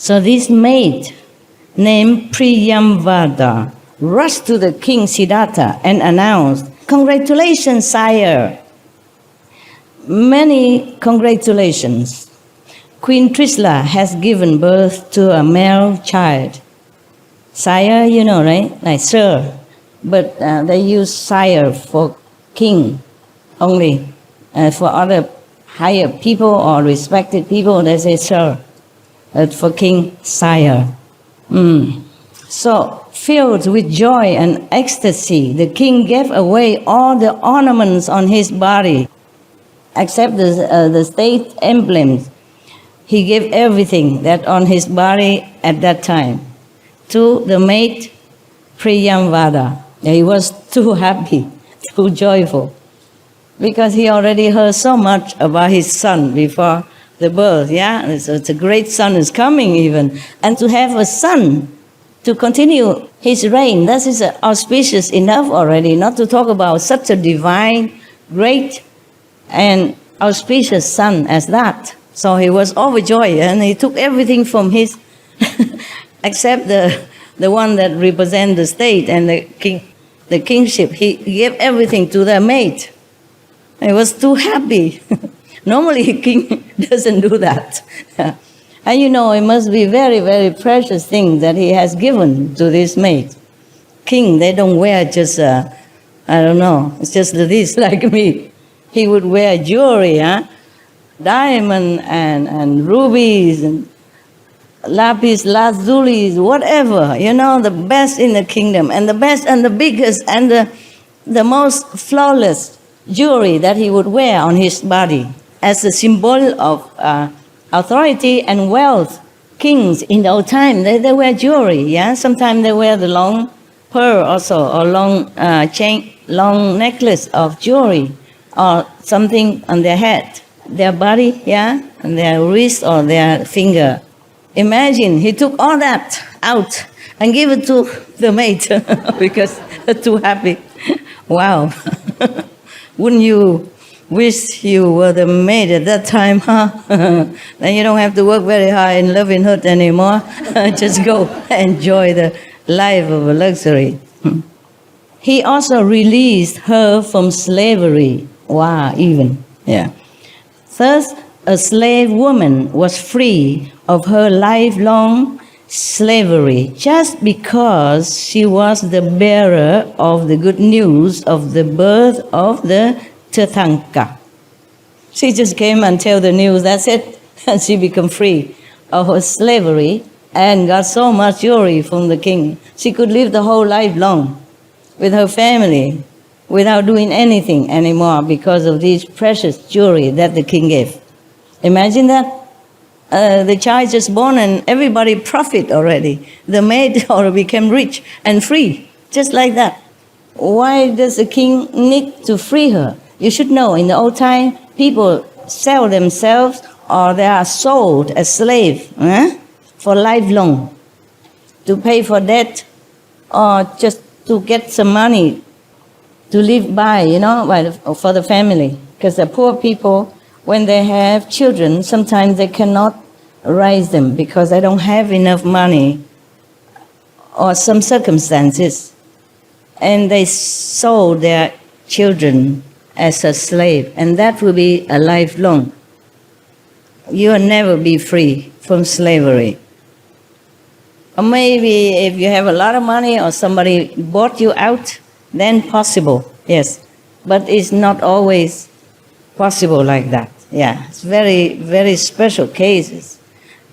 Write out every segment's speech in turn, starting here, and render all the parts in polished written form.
So this maid named Priyamvada rushed to the king Siddhartha and announced, "Congratulations, sire! Many congratulations. Queen Trisla has given birth to a male child." Sire, you know, right? Like sir. But they use sire for king only. For other higher people or respected people, they say sir. But for king, sire. So, filled with joy and ecstasy, the king gave away all the ornaments on his body, except the state emblems. He gave everything that on his body at that time to the maid Priyamvada. He was too happy, too joyful, because he already heard so much about his son before the birth. Yeah, so it's a great son is coming even, and to have a son to continue his reign, that is auspicious enough already. Not to talk about such a divine, great, and auspicious son as that. So he was overjoyed, and he took everything from his, except the one that represents the state and the kingship. He gave everything to the maid. He was too happy. Normally, a king doesn't do that. And you know, it must be very, very precious thing that he has given to this maid. King, they don't wear just, I don't know, it's just this like me. He would wear jewelry, diamond and rubies and lapis lazulis, whatever, you know, the best in the kingdom, and the best and the biggest and the most flawless jewelry that he would wear on his body as a symbol of authority and wealth. Kings in the old time, they wear jewelry, yeah? Sometimes they wear the long pearl also, or long chain, long necklace of jewelry, or something on their head, their body, yeah? And their wrist or their finger. Imagine, he took all that out and gave it to the maid because they're too happy. Wow. Wouldn't you wish you were the maid at that time, huh? Then you don't have to work very hard in loving hut anymore. Just go enjoy the life of a luxury. He also released her from slavery. Wow, even, yeah. Thus, a slave woman was free of her lifelong slavery just because she was the bearer of the good news of the birth of the Tirthanka. She just came and tell the news, that's it, and she became free of her slavery and got so much jewelry from the king. She could live the whole life long with her family without doing anything anymore because of this precious jewelry that the king gave. Imagine that. The child just born and everybody profit already. The maid already became rich and free, just like that. Why does the king need to free her? You should know, in the old time, people sell themselves or they are sold as slaves for lifelong, to pay for debt or just to get some money to live by, you know, for the family. Because the poor people, when they have children, sometimes they cannot raise them because they don't have enough money or some circumstances. And they sold their children as a slave. And that will be a lifelong. You will never be free from slavery. Or maybe if you have a lot of money or somebody bought you out, then possible, yes. But it's not always possible like that. Yeah, it's very, very special cases.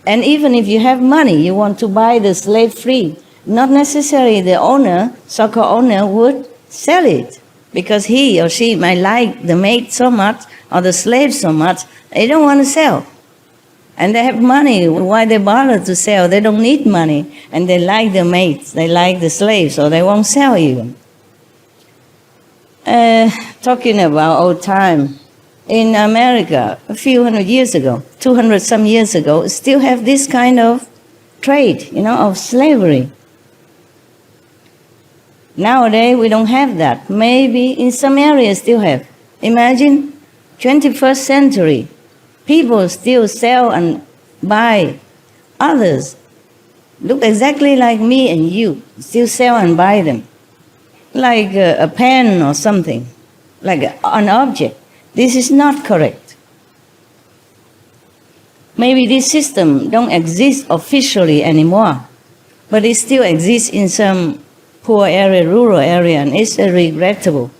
And even if you have money, you want to buy the slave free, not necessarily the owner, so-called owner, would sell it because he or she might like the maid so much or the slave so much, they don't want to sell. And they have money, why they bother to sell? They don't need money. And they like the maids, they like the slaves, so they won't sell even. Talking about old time, in America, a few hundred years ago, 200 some years ago, still have this kind of trade, you know, of slavery. Nowadays, we don't have that. Maybe in some areas still have. Imagine, 21st century, people still sell and buy others look exactly like me and you, still sell and buy them, like a pen or something, like an object. This is not correct. Maybe this system don't exist officially anymore, but it still exists in some poor area, rural area, and it's regrettable.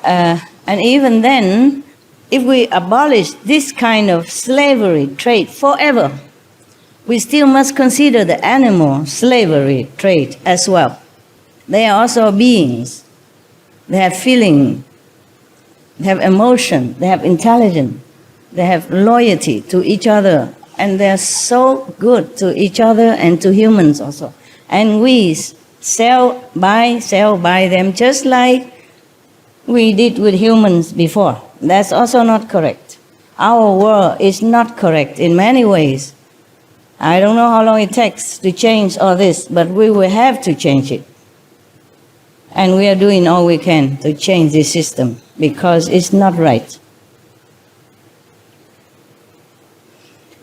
And even then, if we abolish this kind of slavery trade forever, we still must consider the animal slavery trade as well. They are also beings. They have feeling, they have emotion, they have intelligence, they have loyalty to each other, and they are so good to each other and to humans also. And we sell, buy them just like we did with humans before. That's also not correct. Our world is not correct in many ways. I don't know how long it takes to change all this, but we will have to change it. And we are doing all we can to change this system because it's not right.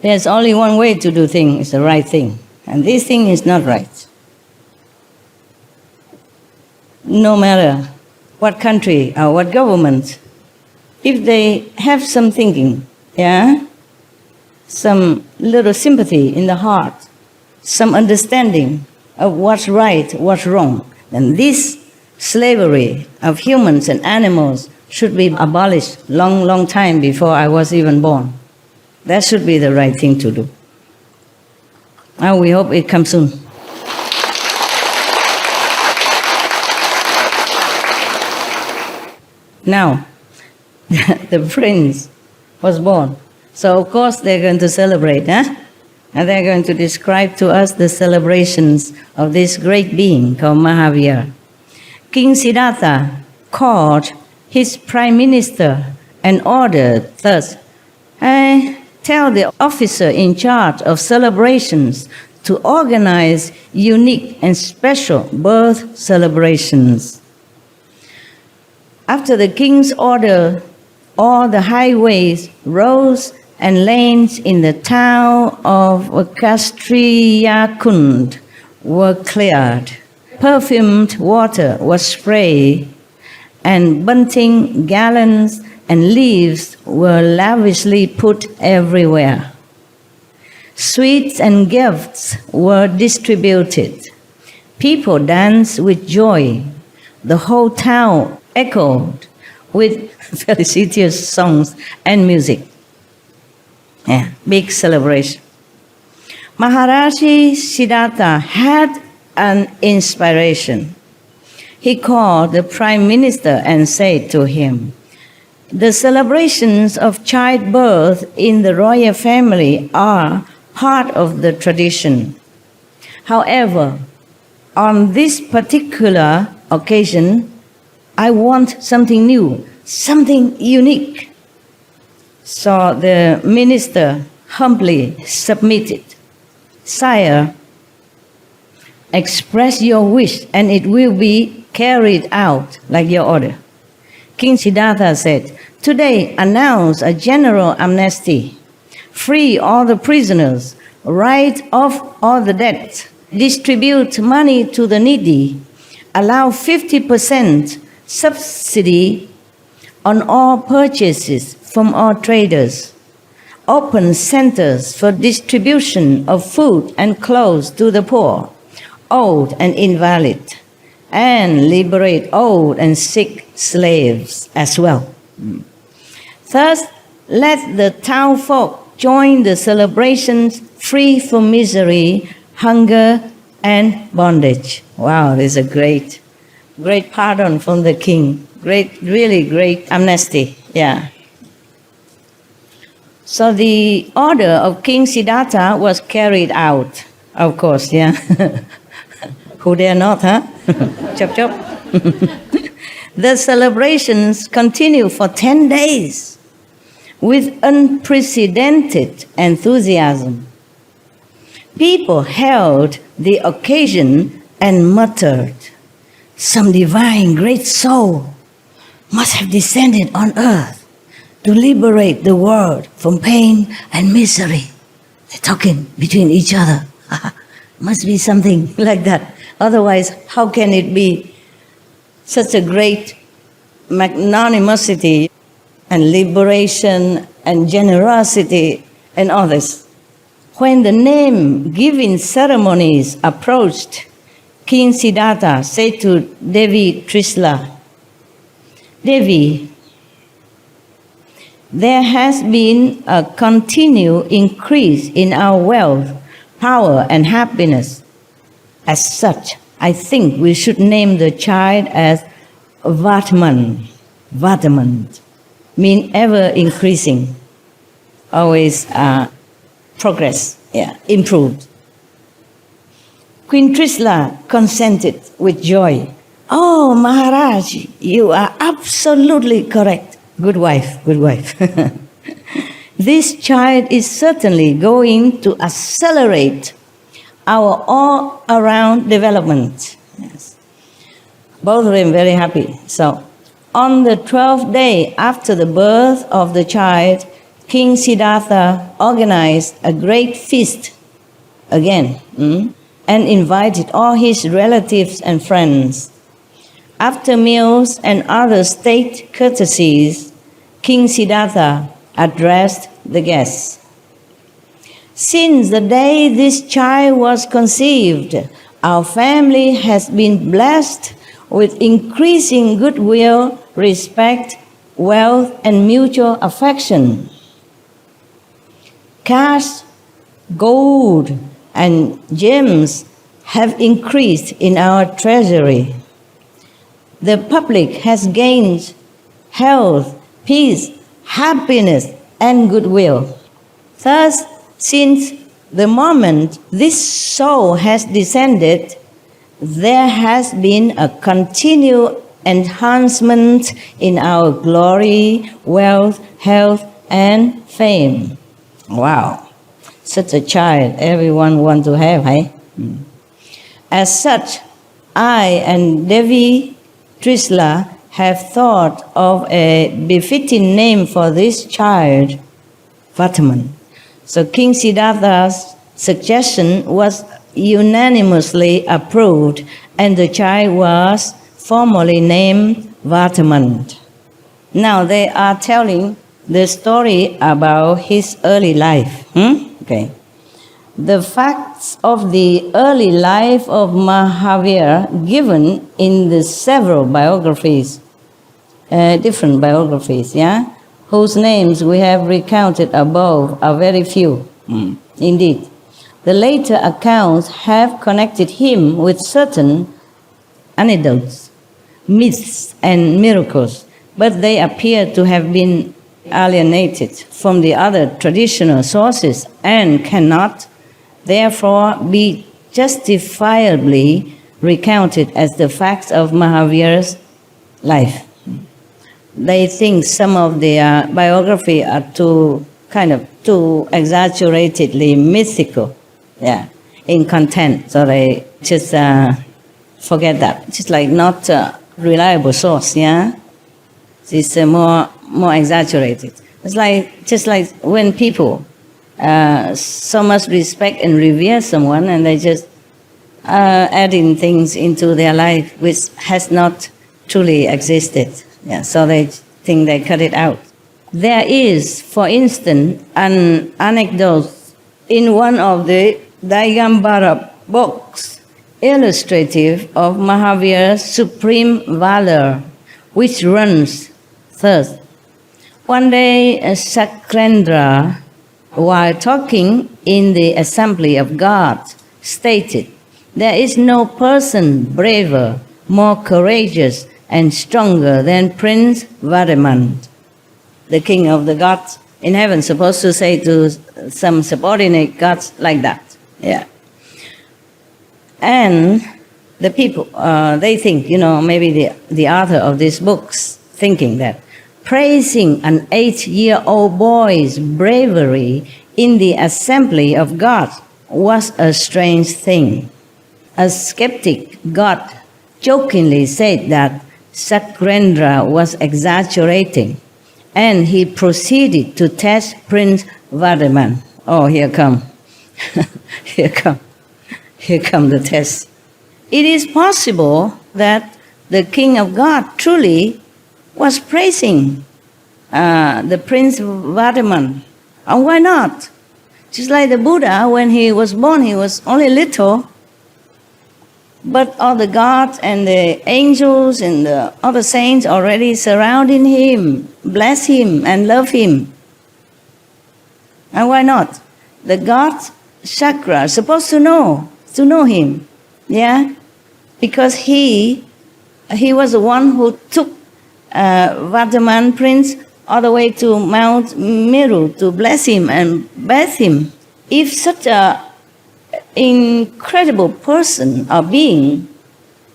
There's only one way to do things, it's the right thing. And this thing is not right. No matter what country or what government, if they have some thinking, some little sympathy in the heart, some understanding of what's right, what's wrong, then this slavery of humans and animals should be abolished long time before I was even born. That should be the right thing to do. And we hope it comes soon. Now, the prince was born. So of course they're going to celebrate, And they're going to describe to us the celebrations of this great being called Mahavira. King Siddhartha called his prime minister and ordered thus, tell the officer in charge of celebrations to organize unique and special birth celebrations. After the king's order, all the highways, roads, and lanes in the town of Kastriyakund were cleared. Perfumed water was sprayed, and bunting, garlands, and leaves were lavishly put everywhere. Sweets and gifts were distributed. People danced with joy. The whole town echoed with felicitous songs and music. Big celebration. Maharaji Siddhartha had an inspiration. He called the prime minister and said to him, "The celebrations of childbirth in the royal family are part of the tradition. However, on this particular occasion, I want something new, something unique." So the minister humbly submitted, "Sire, express your wish and it will be carried out like your order." King Siddhartha said, "Today announce a general amnesty. Free all the prisoners, write off all the debts, distribute money to the needy, allow 50% subsidy on all purchases from all traders, open centers for distribution of food and clothes to the poor, old and invalid, and liberate old and sick slaves as well. Thus, let the townfolk join the celebrations free from misery, hunger, and bondage." Wow, this is a great pardon from the king. Really great amnesty. So the order of King Siddhartha was carried out, of course, Who dare not, Chop chop. The celebrations continue for 10 days with unprecedented enthusiasm. People held the occasion and muttered, "Some divine great soul must have descended on earth to liberate the world from pain and misery." they're talking between each other. Must be something like that. Otherwise, how can it be such a great magnanimity and liberation and generosity and all this? When the name-giving ceremonies approached, King Siddhartha said to Devi Trisla, Devi, there has been a continued increase in our wealth, power, and happiness. As such, I think we should name the child as Vardhaman. Vardhaman means ever increasing, always progress, improved. Queen Trisla consented with joy. Oh, Maharaj, you are absolutely correct. Good wife, good wife. This child is certainly going to accelerate our all-around development. Yes. Both of them very happy. So, on the 12th day after the birth of the child, King Siddhartha organized a great feast again and invited all his relatives and friends. After meals and other state courtesies, King Siddhartha addressed the guests. Since the day this child was conceived, our family has been blessed with increasing goodwill, respect, wealth, and mutual affection. Cash, gold, and gems have increased in our treasury. The public has gained health, peace, happiness, and goodwill. Thus, since the moment this soul has descended, there has been a continued enhancement in our glory, wealth, health, and fame. Wow, such a child everyone wants to have, eh? As such, I and Devi Trisla have thought of a befitting name for this child, Vardhaman. So King Siddhartha's suggestion was unanimously approved, and the child was formally named Vardhaman. Now they are telling the story about his early life. Okay. The facts of the early life of Mahavira given in the several biographies, different biographies, whose names we have recounted above are very few. Indeed. The later accounts have connected him with certain anecdotes, myths, and miracles, but they appear to have been alienated from the other traditional sources and cannot, therefore, be justifiably recounted as the facts of Mahavira's life. They think some of their biography are too exaggeratedly mythical, in content, so they just forget that. Just like not a reliable source, It's more exaggerated. It's just like when people so much respect and revere someone, and they just adding things into their life which has not truly existed. So they think they cut it out. There is, for instance, an anecdote in one of the Digambara books illustrative of Mahavira's supreme valor, which runs thus. One day, Sakrendra, while talking in the assembly of gods, stated, "There is no person braver, more courageous, and stronger than Prince Vardhaman." The king of the gods in heaven supposed to say to some subordinate gods like that. And the people, they think, maybe the author of these books thinking that praising an 8-year-old boy's bravery in the assembly of God was a strange thing. A skeptic god jokingly said that Sakrendra was exaggerating, and he proceeded to test Prince Vardhaman. Oh, here come Here come the test. It is possible that the king of God truly was praising the Prince Vardhaman. And why not? Just like the Buddha, when he was born, he was only little, but all the gods and the angels and the other saints already surrounding him, bless him and love him. And why not? The God's chakra are supposed to know him, yeah? Because he was the one who took Vardhaman Prince all the way to Mount Meru to bless him and bathe him. If such a incredible person or being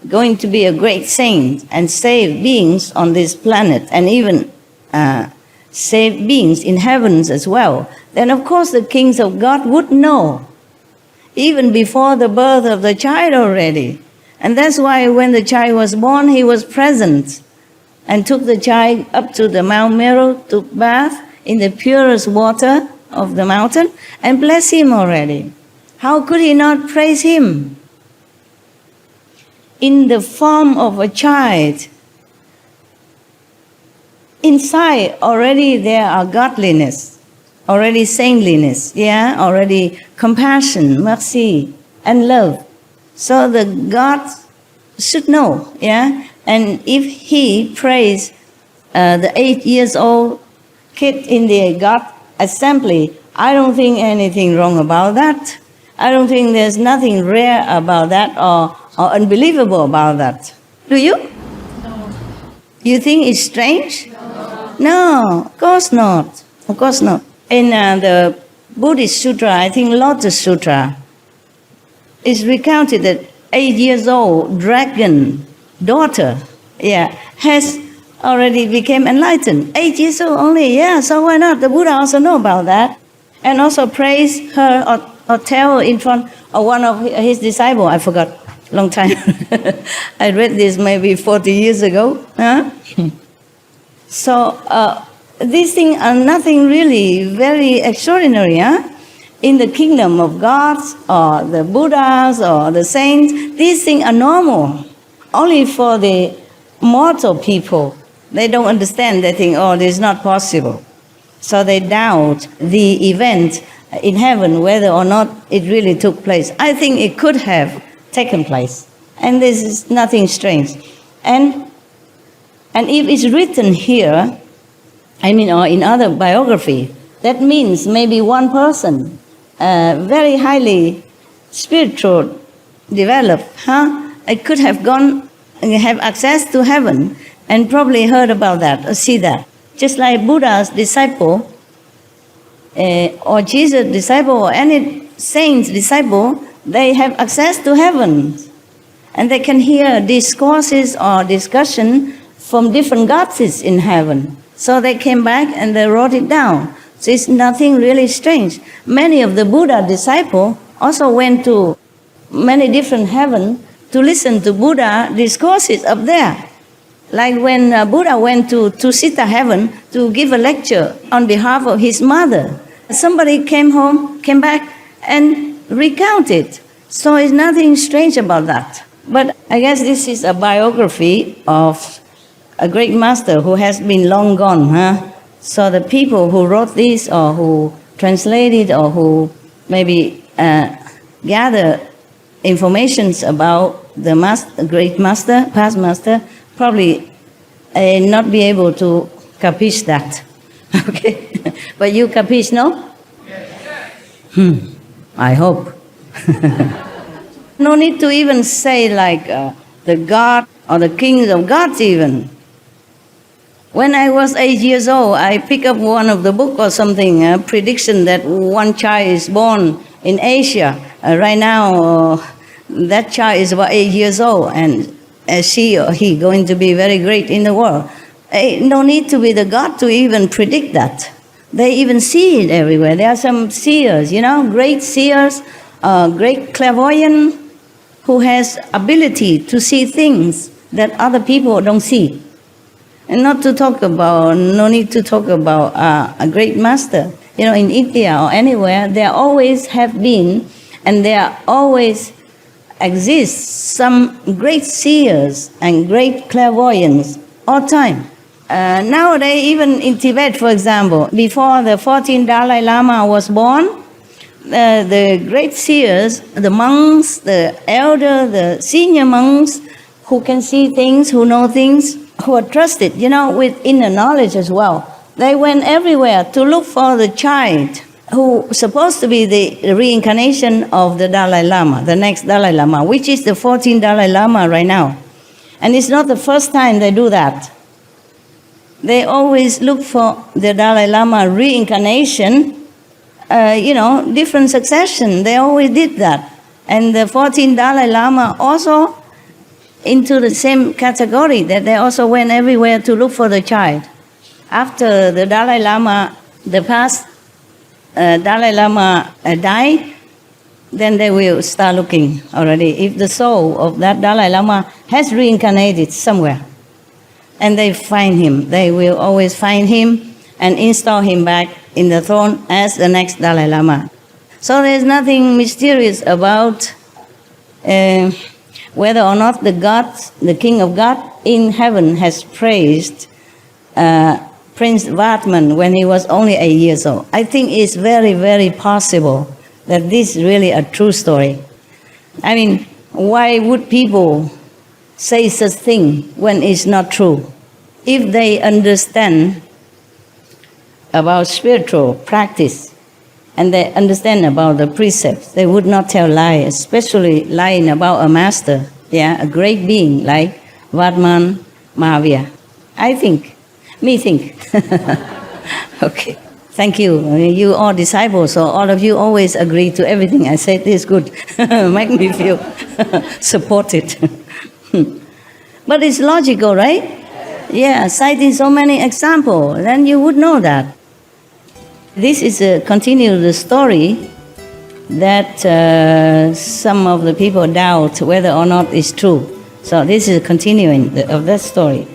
going to be a great saint and save beings on this planet and even save beings in heavens as well, then of course the kings of God would know even before the birth of the child already. And that's why when the child was born, he was present and took the child up to the Mount Meru to bath in the purest water of the mountain and bless him already. How could he not praise him? In the form of a child, inside already there are godliness, already saintliness, yeah, already compassion, mercy, and love. So the God should know, yeah. And if he praised the 8 years old kid in the God assembly, I don't think anything wrong about that. I don't think there's nothing rare about that or unbelievable about that. Do you? No. You think it's strange? No, of course not. Of course not. In the Buddhist Sutra, I think Lotus Sutra, it's recounted that 8 years old dragon daughter, yeah, has already become enlightened. 8 years old only, yeah, so why not? The Buddha also know about that. And also praise her or tell in front of one of his disciples. I forgot, long time. I read this maybe 40 years ago. Huh? So these things are nothing really very extraordinary. Huh? In the kingdom of gods or the Buddhas or the saints, these things are normal. Only for the mortal people, they don't understand. They think, oh, this is not possible. So they doubt the event in heaven, whether or not it really took place. I think it could have taken place. And this is nothing strange. And if it's written here, or in other biography, that means maybe one person, very highly spiritual, developed, it could have gone and have access to heaven and probably heard about that or see that. Just like Buddha's disciple or Jesus' disciple or any saint's disciple, they have access to heaven. And they can hear discourses or discussion from different gods in heaven. So they came back and they wrote it down. So it's nothing really strange. Many of the Buddha disciples also went to many different heavens to listen to Buddha discourses up there. Like when Buddha went to Tusita heaven to give a lecture on behalf of his mother. Somebody came back and recounted. So it's nothing strange about that. But I guess this is a biography of a great master who has been long gone. So the people who wrote this or who translated or who maybe gather informations about the great master, past master, probably not be able to capiche that. Okay? But you capiche, no? I hope. No need to even say like the God or the kings of gods even. When I was 8 years old, I picked up one of the book or something, a prediction that one child is born in Asia. Right now, that child is about 8 years old, and she or he going to be very great in the world. No need to be the God to even predict that. They even see it everywhere. There are some seers, great seers, great clairvoyant who has ability to see things that other people don't see. And no need to talk about a great master. in India or anywhere, there always have been, and there always exists some great seers and great clairvoyants all time. Nowadays, even in Tibet, for example, before the 14th Dalai Lama was born, the great seers, the monks, the elder, the senior monks, who can see things, who know things, who are trusted, with inner knowledge as well. They went everywhere to look for the child who is supposed to be the reincarnation of the Dalai Lama, the next Dalai Lama, which is the 14th Dalai Lama right now. And it's not the first time they do that. They always look for the Dalai Lama reincarnation, different succession. They always did that. And the 14th Dalai Lama also into the same category, that they also went everywhere to look for the child. After the Dalai Lama, the past Dalai Lama died, then they will start looking already if the soul of that Dalai Lama has reincarnated somewhere. And they find him. They will always find him and install him back in the throne as the next Dalai Lama. So there's nothing mysterious about whether or not the God, the King of God in heaven, has praised Prince Vatman when he was only 8 years old. I think it's very, very possible that this is really a true story. I mean, why would people say such thing when it's not true? If they understand about spiritual practice and they understand about the precepts, they would not tell lies, especially lying about a master, a great being like Vatman, Mahavira. I think. Okay, thank you. You are disciples, so all of you always agree to everything I say. This is good. Make me feel supported. But it's logical, right? Yeah, citing so many examples, then you would know that. This is a continued story that some of the people doubt whether or not it's true. So this is a continuing of that story.